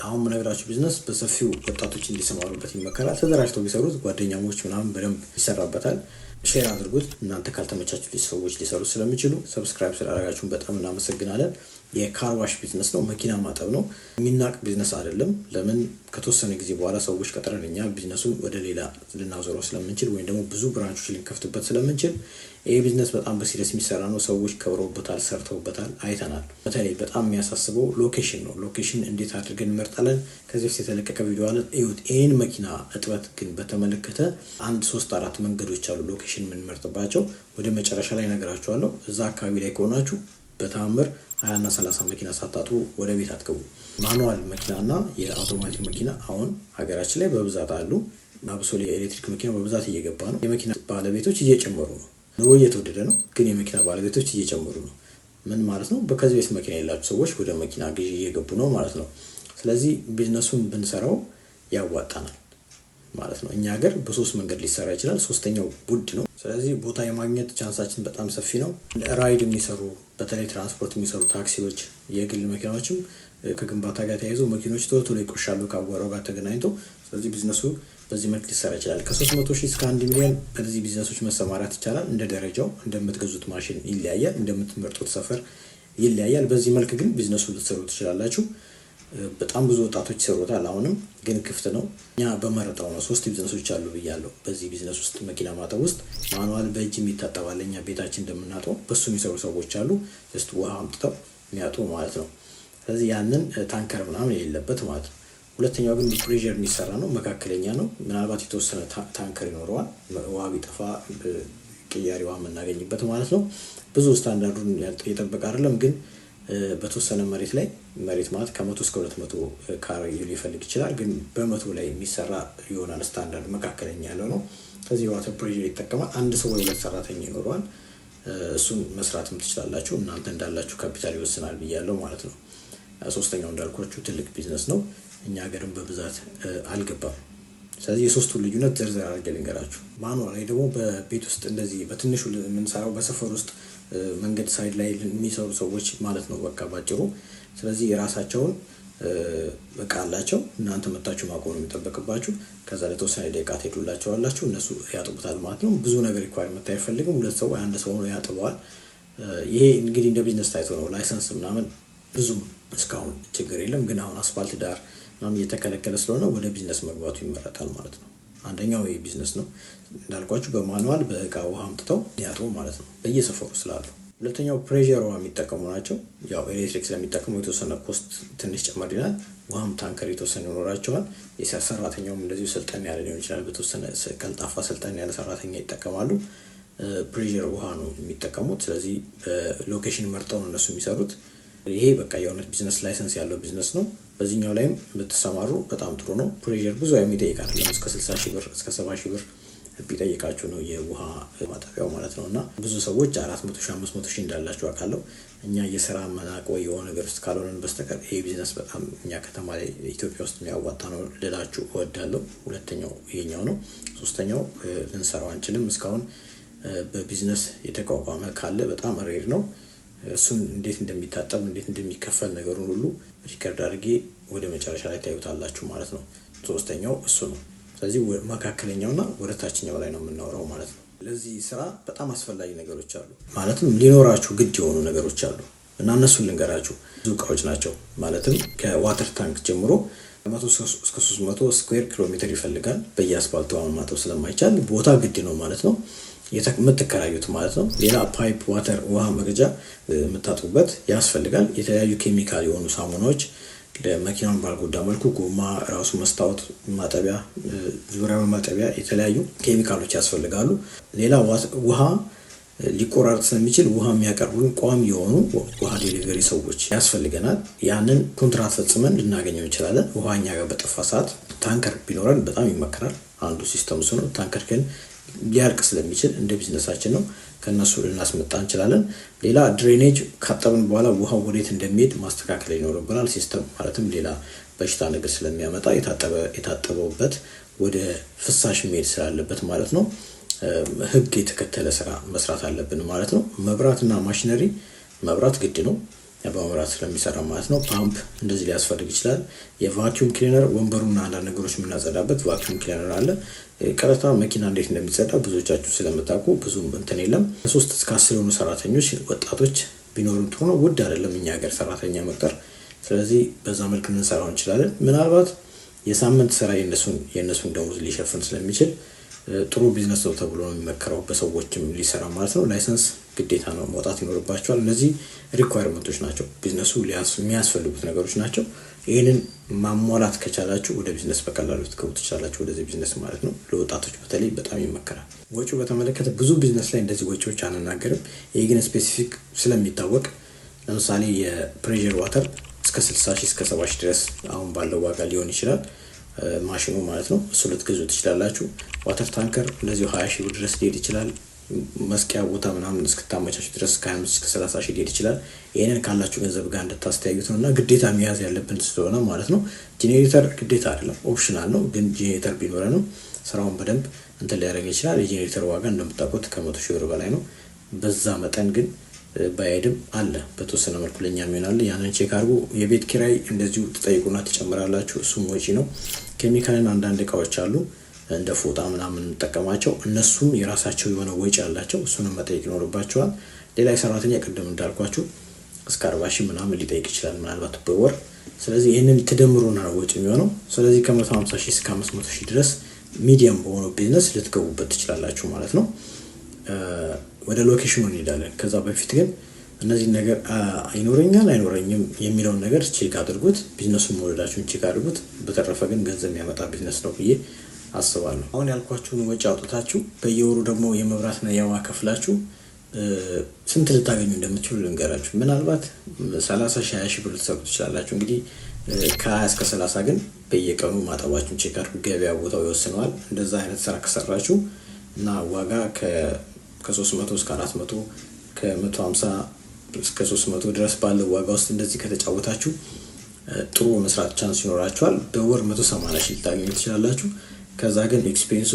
አሁን ምነግራችሁ ቢዝነስ በሰፊው ወጣቶች እንዲሰማሩበት ይመከራል። ተደራጅተው ቢሰሩት ጓደኛሞች ምናምን በደንብ ይሰራበታል። ሼር አድርጉት። እናንተ ካልተመቻችሁ ሰዎች ሊሰሩ ስለሚችሉ ሰብስክራይብ ስላደረጋችሁን በጣም እናመሰግናለን። የካር ዋሽ ቢዝነስ ነው፣ መኪና ማጠብ ነው። የሚናቅ ቢዝነስ አይደለም። ለምን ከተወሰነ ጊዜ በኋላ ሰዎች ቀጥረን እኛ ቢዝነሱን ወደ ሌላ ልናዞረው ስለምንችል ወይም ደግሞ ብዙ ብራንቾች ልንከፍትበት ስለምንችል ይሄ ቢዝነስ በጣም በሲሪየስ የሚሰራ ነው። ሰዎች ከብረውበታል፣ ሰርተውበታል፣ አይተናል። በተለይ በጣም የሚያሳስበው ሎኬሽን ነው። ሎኬሽን እንዴት አድርገን እንመርጣለን? ከዚህ በፊት የተለቀቀ ቪዲዮ አለ፣ እዩት። ይሄን መኪና እጥበት ግን በተመለከተ 1-3-4 መንገዶች አሉ ሎኬሽን የምንመርጥባቸው። ወደ መጨረሻ ላይ ነገራችኋለሁ። እዛ አካባቢ ላይ ከሆናችሁ በተአምር 20 እና 30 መኪና ሳታጡ ወደ ቤት አትገቡ። ማኑዋል መኪናና የአውቶማቲክ መኪና አሁን ሀገራችን ላይ በብዛት አሉ። አብሶ የኤሌክትሪክ መኪና በብዛት እየገባ ነው። የመኪና ባለቤቶች እየጨመሩ ነው። ኑሮ እየተወደደ ነው፣ ግን የመኪና ባለቤቶች እየጨመሩ ነው። ምን ማለት ነው? በከዚህ ቤት መኪና የሌላቸው ሰዎች ወደ መኪና ግዢ እየገቡ ነው ማለት ነው። ስለዚህ ቢዝነሱን ብንሰራው ያዋጣናል ማለት ነው። እኛ ሀገር በ3 መንገድ ሊሰራ ይችላል። ሶስተኛው ውድ ነው። ስለዚህ ቦታ የማግኘት ቻንሳችን በጣም ሰፊ ነው። ራይድ የሚሰሩ በተለይ ትራንስፖርት የሚሰሩ ታክሲዎች፣ የግል መኪናዎችም ከግንባታ ጋር ተያይዞ መኪኖች ቶሎ ቶሎ ይቆሻሉ ከአቧራው ጋር ተገናኝቶ። ስለዚህ ቢዝነሱ በዚህ መልክ ሊሰራ ይችላል። ከ300,000 እስከ 1 ሚሊዮን በዚህ ቢዝነሶች መሰማራት ይቻላል። እንደ ደረጃው እንደምትገዙት ማሽን ይለያያል፣ እንደምትመርጡት ሰፈር ይለያያል። በዚህ መልክ ግን ቢዝነሱ ልትሰሩ ትችላላችሁ። በጣም ብዙ ወጣቶች ይሰሩታል። አሁንም ግን ክፍት ነው። እኛ በመረጠው ነው። 3 ቢዝነሶች አሉ ብያለሁ። በዚህ ቢዝነስ ውስጥ መኪና ማጠብ ውስጥ ማኑዋል በእጅ የሚታጠባል፣ እኛ ቤታችን እንደምናጠው በሱ የሚሰሩ ሰዎች አሉ። ጀስት ውሃ አምጥተው የሚያጡ ማለት ነው። ስለዚህ ያንን ታንከር ምናምን የሌለበት ማለት ነው። ሁለተኛው ግን ፕሬዠር የሚሰራ ነው፣ መካከለኛ ነው። ምናልባት የተወሰነ ታንከር ይኖረዋል። ውሃ ቢጠፋ ቅያሪ ውሃ የምናገኝበት ማለት ነው። ብዙ ስታንዳርዱን የጠበቀ አይደለም፣ ግን በተወሰነ መሬት ላይ መሬት ማለት ከ100 እስከ 200 ካሬ ሊፈልግ ይችላል። ግን በ100 ላይ የሚሰራ ይሆናል። ስታንዳርድ መካከለኛ ያለው ነው። ከዚህ ዋተር ፕሬዠር ይጠቀማል። አንድ ሰው ወይ 2 ሰራተኛ ይኖረዋል። እሱን መስራትም ትችላላችሁ። እናንተ እንዳላችሁ ካፒታል ይወስናል ብያለሁ ማለት ነው። ሶስተኛው እንዳልኳችሁ ትልቅ ቢዝነስ ነው። እኛ ሀገርም በብዛት አልገባም። ስለዚህ የሶስቱን ልዩነት ዝርዝር አድርጌ ልንገራችሁ። ማኑዋል ላይ ደግሞ በቤት ውስጥ እንደዚህ በትንሹ የምንሰራው በሰፈር ውስጥ መንገድ ሳይድ ላይ የሚሰሩ ሰዎች ማለት ነው በቃ ባጭሩ። ስለዚህ የራሳቸውን በቃ አላቸው። እናንተ መታችሁ ማቆም የሚጠበቅባችሁ። ከዛ ለተወሰነ ደቂቃ ትሄዱላቸዋላችሁ፣ እነሱ ያጥቡታል ማለት ነው። ብዙ ነገር ሪኳየርመንት አይፈልግም። 2 ሰው ወይ 1 ሰው ነው ያጥበዋል። ይሄ እንግዲህ እንደ ቢዝነስ ታይቶ ነው። ላይሰንስ ምናምን ብዙም እስካሁን ችግር የለም። ግን አሁን አስፋልት ዳር ምናምን እየተከለከለ ስለሆነ ወደ ቢዝነስ መግባቱ ይመረጣል ማለት ነው። አንደኛው ይሄ ቢዝነስ ነው እንዳልኳችሁ፣ በማኑዋል በእቃ ውሃ አምጥተው ያጥቡ ማለት ነው በየሰፈሩ ስላሉ። ሁለተኛው ፕሬዠር ውሃ የሚጠቀሙ ናቸው። ያው ኤሌክትሪክ ስለሚጠቀሙ የተወሰነ ኮስት ትንሽ ጨመር ይላል። ውሃም ታንከር የተወሰነ ይኖራቸዋል። ሰራተኛውም እንደዚሁ ስልጠን ያለ ሊሆን ይችላል። በተወሰነ ቀልጣፋ ስልጠን ያለ ሰራተኛ ይጠቀማሉ። ፕሬዠር ውሃ ነው የሚጠቀሙት። ስለዚህ ሎኬሽን መርጠው ነው እነሱ የሚሰሩት። ይሄ በቃ የእውነት ቢዝነስ ላይሰንስ ያለው ቢዝነስ ነው። በዚህኛው ላይም ብትሰማሩ በጣም ጥሩ ነው። ፕሬዠር ብዙ የሚጠይቅ አይደለም። እስከ 60,000 ብር እስከ 70,000 ብር ቢጠይቃችሁ ነው የውሃ ማጠቢያው ማለት ነው። እና ብዙ ሰዎች 400,000 500,000 እንዳላችሁ አውቃለሁ። እኛ የስራ መናቅ ወይ የሆነ ነገር ውስጥ ካልሆነን በስተቀር ይሄ ቢዝነስ በጣም እኛ ከተማ ላይ ኢትዮጵያ ውስጥ የሚያዋጣ ነው ልላችሁ እወዳለሁ። ሁለተኛው ይሄኛው ነው። ሶስተኛው ልንሰራው አንችልም። እስካሁን በቢዝነስ የተቋቋመ ካለ በጣም ሬር ነው። እሱን እንዴት እንደሚታጠብ እንዴት እንደሚከፈል ነገሩን ሁሉ ሪከርድ አድርጌ ወደ መጨረሻ ላይ ታዩታላችሁ ማለት ነው። ሶስተኛው እሱ ነው። ስለዚህ መካከለኛውና ወደ ታችኛው ላይ ነው የምናወራው ማለት ነው። ለዚህ ስራ በጣም አስፈላጊ ነገሮች አሉ፣ ማለትም ሊኖራችሁ ግድ የሆኑ ነገሮች አሉ እና እነሱን ልንገራችሁ። ብዙ እቃዎች ናቸው። ማለትም ከዋተር ታንክ ጀምሮ 100 እስከ 300 ስኩዌር ኪሎ ሜትር ይፈልጋል። በየአስፋልቱ አሁን ማጠብ ስለማይቻል ቦታ ግድ ነው ማለት ነው የምትከራዩት ማለት ነው። ሌላ ፓይፕ ዋተር ውሃ መግጃ የምታጥቡበት ያስፈልጋል። የተለያዩ ኬሚካል የሆኑ ሳሙናዎች ለመኪናውን ባልጎዳ መልኩ ጎማ ራሱ መስታወት ማጠቢያ፣ ዙሪያውን ማጠቢያ፣ የተለያዩ ኬሚካሎች ያስፈልጋሉ። ሌላ ውሃ ሊቆራረጥ ስለሚችል ውሃ የሚያቀርቡልን ቋሚ የሆኑ ውሃ ዴሊቨሪ ሰዎች ያስፈልገናል። ያንን ኮንትራት ፈጽመን ልናገኘው እንችላለን። ውሃ እኛ ጋር በጠፋ ሰዓት ታንከር ቢኖረን በጣም ይመከራል። አንዱ ሲስተም እሱ ነው። ታንከር ግን ሊያልቅ ስለሚችል እንደ ቢዝነሳችን ነው፣ ከነሱ ልናስመጣ እንችላለን። ሌላ ድሬኔጅ ካጠብን በኋላ ውሃው ወዴት እንደሚሄድ ማስተካከል ይኖርብናል። ሲስተም ማለትም ሌላ በሽታ ነገር ስለሚያመጣ የታጠበውበት ወደ ፍሳሽ መሄድ ስላለበት ማለት ነው ህግ የተከተለ ስራ መስራት አለብን ማለት ነው። መብራትና ማሽነሪ መብራት ግድ ነው። በመብራት ስለሚሰራ ማለት ነው። ፓምፕ እንደዚህ ሊያስፈልግ ይችላል። የቫኪዩም ክሊነር ወንበሩና አንዳንድ ነገሮች የምናጸዳበት ቫኪዩም ክሊነር አለ። ቀጥታ መኪና እንዴት እንደሚጸዳ ብዙዎቻችሁ ስለምታውቁ ብዙም እንትን የለም። 3 እስከ 10 የሆኑ ሰራተኞች ወጣቶች ቢኖሩን ጥሩ ነው። ውድ አይደለም እኛ ሀገር ሰራተኛ መቅጠር። ስለዚህ በዛ መልክ እንሰራው እንችላለን። ምናልባት የሳምንት ስራ የነሱን ደሞዝ ሊሸፍን ስለሚችል ጥሩ ቢዝነስ ነው ተብሎ ነው የሚመከረው። በሰዎችም ሊሰራ ማለት ነው። ላይሰንስ ግዴታ ነው መውጣት ይኖርባቸዋል። እነዚህ ሪኳየርመንቶች ናቸው፣ ቢዝነሱ የሚያስፈልጉት ነገሮች ናቸው። ይህንን ማሟላት ከቻላችሁ ወደ ቢዝነስ በቀላሉ ልትገቡ ትችላላችሁ፣ ወደዚህ ቢዝነስ ማለት ነው። ለወጣቶች በተለይ በጣም ይመከራል። ወጪው በተመለከተ ብዙ ቢዝነስ ላይ እንደዚህ ወጪዎች አንናገርም። ይህ ግን ስፔሲፊክ ስለሚታወቅ ለምሳሌ የፕሬዠር ዋተር እስከ 60 ሺህ እስከ 70 ሺህ ድረስ አሁን ባለው ዋጋ ሊሆን ይችላል ማሽኑ ማለት ነው። እሱ ልትገዙ ትችላላችሁ። ዋተር ታንከር እንደዚሁ 20 ሺህ ብር ድረስ ሊሄድ ይችላል። መስቂያ ቦታ ምናምን እስክታመቻቹ ድረስ ከ25 እስከ 30 ሺህ ሊሄድ ይችላል። ይሄንን ካላችሁ ገንዘብ ጋር እንድታስተያዩት ነውና ግዴታ መያዝ ያለብን ስለሆነ ማለት ነው። ጄኔሬተር ግዴታ አይደለም፣ ኦፕሽናል ነው። ግን ጄኔሬተር ቢኖረንም ስራውን በደንብ እንትን ሊያደርግ ይችላል። የጄኔሬተር ዋጋ እንደምታውቁት ከ100 ሺህ ብር በላይ ነው። በዛ መጠን ግን ባይሄድም አለ በተወሰነ መልኩ ለኛ የሚሆናል። ያንን ቼክ አድርጉ። የቤት ኪራይ እንደዚሁ ትጠይቁና ትጨምራላችሁ። እሱም ወጪ ነው። ኬሚካልና አንዳንድ እቃዎች አሉ እንደ ፎጣ ምናምን እንጠቀማቸው፣ እነሱም የራሳቸው የሆነ ወጪ አላቸው። እሱንም መጠየቅ ይኖርባቸዋል። ሌላ የሰራተኛ ቅድም እንዳልኳችሁ እስከ 40 ሺህ ምናምን ሊጠይቅ ይችላል ምናልባት በወር። ስለዚህ ይህንን ትደምሩና ነው ወጪ የሚሆነው። ስለዚህ ከ150 ሺህ እስከ 500 ሺህ ድረስ ሚዲየም በሆነው ቢዝነስ ልትገቡበት ትችላላችሁ ማለት ነው። ወደ ሎኬሽኑ እንሄዳለን። ከዛ በፊት ግን እነዚህ ነገር አይኖረኛል አይኖረኝም የሚለውን ነገር ቼክ አድርጉት። ቢዝነሱን መወደዳችሁን ቼክ አድርጉት። በተረፈ ግን ገንዘብ የሚያመጣ ቢዝነስ ነው ብዬ አስባለሁ። አሁን ያልኳችሁን ወጪ አውጥታችሁ በየወሩ ደግሞ የመብራትና የውሃ ከፍላችሁ ስንት ልታገኙ እንደምትችሉ ልንገራችሁ። ምናልባት 30 ሺህ 20 ሺህ ብር ልትሰሩ ትችላላችሁ። እንግዲህ ከ20 እስከ 30 ግን በየቀኑ ማጠባችሁን ቼክ አድርጉ። ገበያ ቦታው ይወስነዋል። እንደዛ አይነት ስራ ከሰራችሁ እና ዋጋ ከ300 እስከ 400 ከ150 እስከ 300 ድረስ ባለው ዋጋ ውስጥ እንደዚህ ከተጫወታችሁ ጥሩ መስራት ቻንስ ይኖራችኋል። በወር 180 ሺህ ልታገኙ ትችላላችሁ። ከዛ ግን ኤክስፔንሱ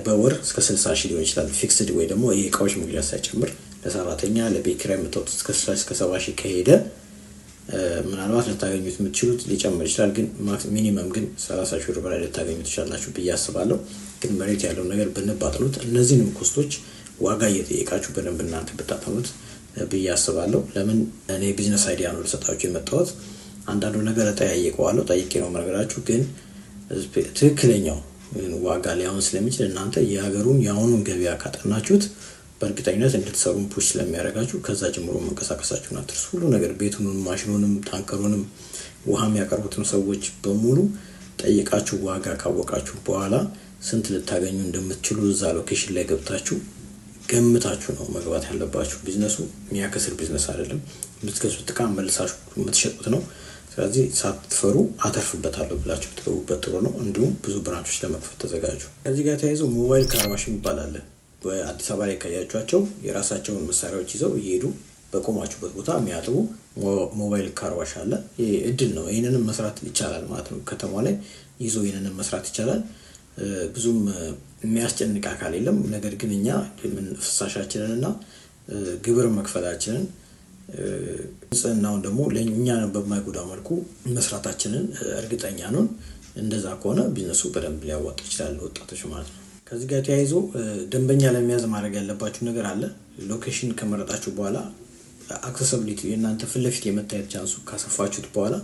በወር እስከ 60 ሺህ ሊሆን ይችላል። ፊክስድ ወይ ደግሞ የእቃዎች መግዣ ሳይጨምር ለሰራተኛ ለቤት ኪራይ የምታወጡት እስከ 60 እስከ 70 ሺህ ከሄደ ምናልባት ልታገኙት የምትችሉት ሊጨምር ይችላል። ግን ሚኒመም ግን 30 ሺህ ብር በላይ ልታገኙ ትችላላችሁ ብዬ አስባለሁ። ግን መሬት ያለው ነገር ብንባጥኑት እነዚህንም ኮስቶች ዋጋ እየጠየቃችሁ በደንብ እናንተ ብታጠኑት ብዬ አስባለሁ። ለምን እኔ ቢዝነስ አይዲያ ነው ልሰጣችሁ የመጣሁት። አንዳንዱ ነገር ጠያየቀዋለሁ፣ ጠይቄ ነው መነግራችሁ። ግን ትክክለኛው ዋጋ ሊያውን ስለሚችል እናንተ የሀገሩን የአሁኑን ገበያ ካጠናችሁት በእርግጠኝነት እንድትሰሩን ፑሽ ስለሚያደርጋችሁ ከዛ ጀምሮ መንቀሳቀሳችሁን አትርሱ። ሁሉ ነገር ቤቱንም፣ ማሽኑንም፣ ታንከሩንም፣ ውሃ የሚያቀርቡትን ሰዎች በሙሉ ጠይቃችሁ ዋጋ ካወቃችሁ በኋላ ስንት ልታገኙ እንደምትችሉ እዛ ሎኬሽን ላይ ገብታችሁ ገምታችሁ ነው መግባት ያለባችሁ። ቢዝነሱ የሚያከስር ቢዝነስ አይደለም። የምትገዙት ዕቃ መልሳችሁ የምትሸጡት ነው። ስለዚህ ሳትፈሩ አተርፍበታለሁ ብላችሁ ብትገቡበት ጥሩ ነው። እንዲሁም ብዙ ብራንቾች ለመክፈት ተዘጋጁ። ከዚህ ጋር ተያይዞ ሞባይል ካርዋሽ የሚባል አለ። በአዲስ አበባ ላይ ካያችኋቸው የራሳቸውን መሳሪያዎች ይዘው እየሄዱ በቆማችሁበት ቦታ የሚያጥቡ ሞባይል ካርዋሽ አለ። ይሄ እድል ነው። ይህንንም መስራት ይቻላል ማለት ነው። ከተማ ላይ ይዞ ይህንንም መስራት ይቻላል። ብዙም የሚያስጨንቅ አካል የለም። ነገር ግን እኛ ፍሳሻችንን እና ግብር መክፈላችንን ንጽህናውን ደግሞ ለእኛ በማይጎዳ መልኩ መስራታችንን እርግጠኛ ነን። እንደዛ ከሆነ ቢዝነሱ በደንብ ሊያዋጣ ይችላል ወጣቶች ማለት ነው። ከዚህ ጋር ተያይዞ ደንበኛ ለመያዝ ማድረግ ያለባችሁ ነገር አለ። ሎኬሽን ከመረጣችሁ በኋላ አክሰሲቢሊቲ የእናንተ ፊት ለፊት የመታየት ቻንሱ ካሰፋችሁት በኋላ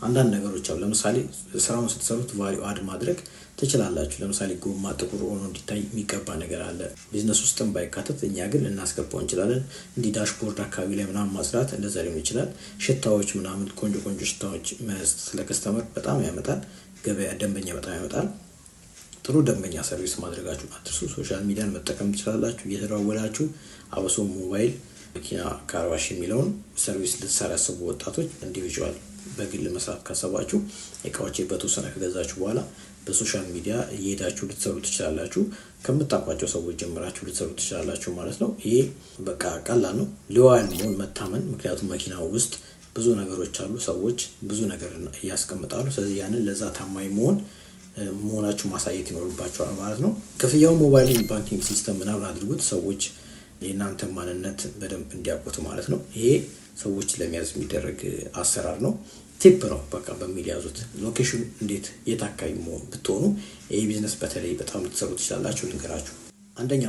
አንዳንድ ነገሮች አሉ። ለምሳሌ ስራውን ስትሰሩት ቫልዩ አድ ማድረግ ትችላላችሁ። ለምሳሌ ጎማ ጥቁር ሆኖ እንዲታይ የሚቀባ ነገር አለ። ቢዝነስ ውስጥም ባይካተት እኛ ግን ልናስገባው እንችላለን። እንዲህ ዳሽቦርድ አካባቢ ላይ ምናምን ማስራት እንደዛ ሊሆን ይችላል። ሽታዎች ምናምን ቆንጆ ቆንጆ ሽታዎች ስለ ከስተመር በጣም ያመጣል። ገበያ ደንበኛ በጣም ያመጣል። ጥሩ ደንበኛ ሰርቪስ ማድረጋችሁ አትርሱ። ሶሻል ሚዲያን መጠቀም ትችላላችሁ። እየተደዋወላችሁ አብሶ ሞባይል መኪና ካርዋሽ የሚለውን ሰርቪስ ልትሰራ ያሰቡ ወጣቶች ኢንዲቪጁዋል በግል መስራት ካሰባችሁ እቃዎች በተወሰነ ከገዛችሁ በኋላ በሶሻል ሚዲያ እየሄዳችሁ ልትሰሩ ትችላላችሁ። ከምታውቋቸው ሰዎች ጀምራችሁ ልትሰሩ ትችላላችሁ ማለት ነው። ይሄ በቃ ቀላል ነው። ሊዋል መሆን መታመን። ምክንያቱም መኪናው ውስጥ ብዙ ነገሮች አሉ። ሰዎች ብዙ ነገር እያስቀምጣሉ። ስለዚህ ያንን ለዛ ታማኝ መሆናችሁ ማሳየት ይኖርባችኋል ማለት ነው። ክፍያው ሞባይል ባንኪንግ ሲስተም ምናምን አድርጉት። ሰዎች የእናንተ ማንነት በደንብ እንዲያውቁት ማለት ነው። ይሄ ሰዎች ለመያዝ የሚደረግ አሰራር ነው። ቲፕ ነው በቃ በሚል ያዙት። ሎኬሽን እንዴት የት አካባቢ ብትሆኑ ይህ ቢዝነስ በተለይ በጣም ልትሰሩ ትችላላችሁ ልንገራችሁ። አንደኛ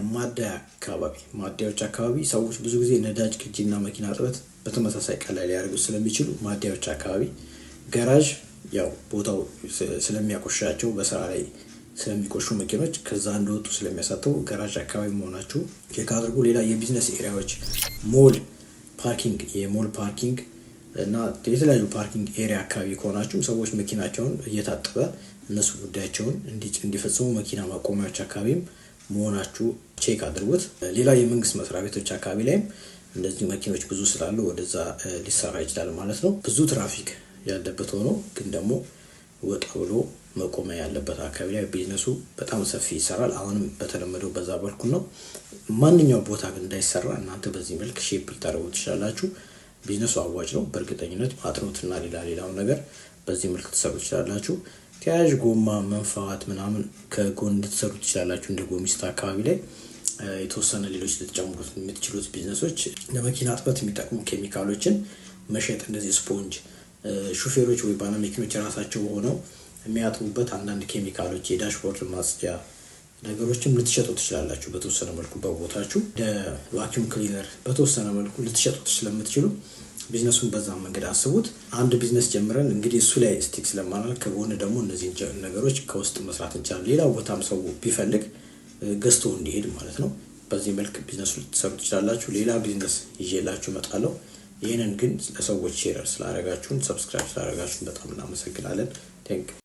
ማደያዎች አካባቢ ሰዎች ብዙ ጊዜ ነዳጅ ቅጂና መኪና እጥበት በተመሳሳይ ቀን ላይ ሊያደርጉ ስለሚችሉ ማደያዎች አካባቢ፣ ገራዥ ያው ቦታው ስለሚያቆሻቸው በስራ ላይ ስለሚቆሹ መኪኖች ከዛ እንደወጡ ስለሚያሳተው ገራዥ አካባቢ መሆናችሁ ቼክ አድርጉ። ሌላ የቢዝነስ ኤሪያዎች ሞል ፓርኪንግ እና የተለያዩ ፓርኪንግ ኤሪያ አካባቢ ከሆናችሁ ሰዎች መኪናቸውን እየታጠበ እነሱ ጉዳያቸውን እንዲፈጽሙ መኪና ማቆሚያዎች አካባቢም መሆናችሁ ቼክ አድርጉት። ሌላ የመንግስት መስሪያ ቤቶች አካባቢ ላይም እንደዚህ መኪኖች ብዙ ስላሉ ወደዛ ሊሰራ ይችላል ማለት ነው። ብዙ ትራፊክ ያለበት ሆኖ ግን ደግሞ ወጣ ብሎ መቆሚያ ያለበት አካባቢ ላይ ቢዝነሱ በጣም ሰፊ ይሰራል። አሁንም በተለመደው በዛ በልኩ ነው። ማንኛውም ቦታ ግን እንዳይሰራ እናንተ በዚህ መልክ ሼፕ ልታደርጉ ትችላላችሁ። ቢዝነሱ አዋጭ ነው በእርግጠኝነት። አጥኖትና ሌላው ነገር በዚህ መልክ ትሰሩ ትችላላችሁ። ተያያዥ ጎማ መንፋት ምናምን ከጎን ልትሰሩ ትችላላችሁ። እንደ ጎሚስታ አካባቢ ላይ የተወሰነ ሌሎች ልትጨምሩት የምትችሉት ቢዝነሶች ለመኪና እጥበት የሚጠቅሙ ኬሚካሎችን መሸጥ፣ እንደዚህ ስፖንጅ ሹፌሮች ወይ ባለ መኪኖች ራሳቸው ሆነው የሚያጥቡበት አንዳንድ ኬሚካሎች፣ የዳሽቦርድ ማጽጃ ነገሮችም ልትሸጡ ትችላላችሁ። በተወሰነ መልኩ በቦታችሁ እንደ ቫኪዩም ክሊነር በተወሰነ መልኩ ልትሸጡት ስለምትችሉ ቢዝነሱን በዛ መንገድ አስቡት። አንድ ቢዝነስ ጀምረን እንግዲህ እሱ ላይ ስቲክ ስለማናል ከጎን ደግሞ እነዚህ ነገሮች ከውስጥ መስራት እንችላለን። ሌላው ቦታም ሰው ቢፈልግ ገዝቶ እንዲሄድ ማለት ነው። በዚህ መልክ ቢዝነሱ ልትሰሩ ትችላላችሁ። ሌላ ቢዝነስ ይዤላችሁ እመጣለሁ። ይህንን ግን ለሰዎች ሼር ስላደረጋችሁን፣ ሰብስክራይብ ስላደረጋችሁን በጣም እናመሰግናለን። ቴንክ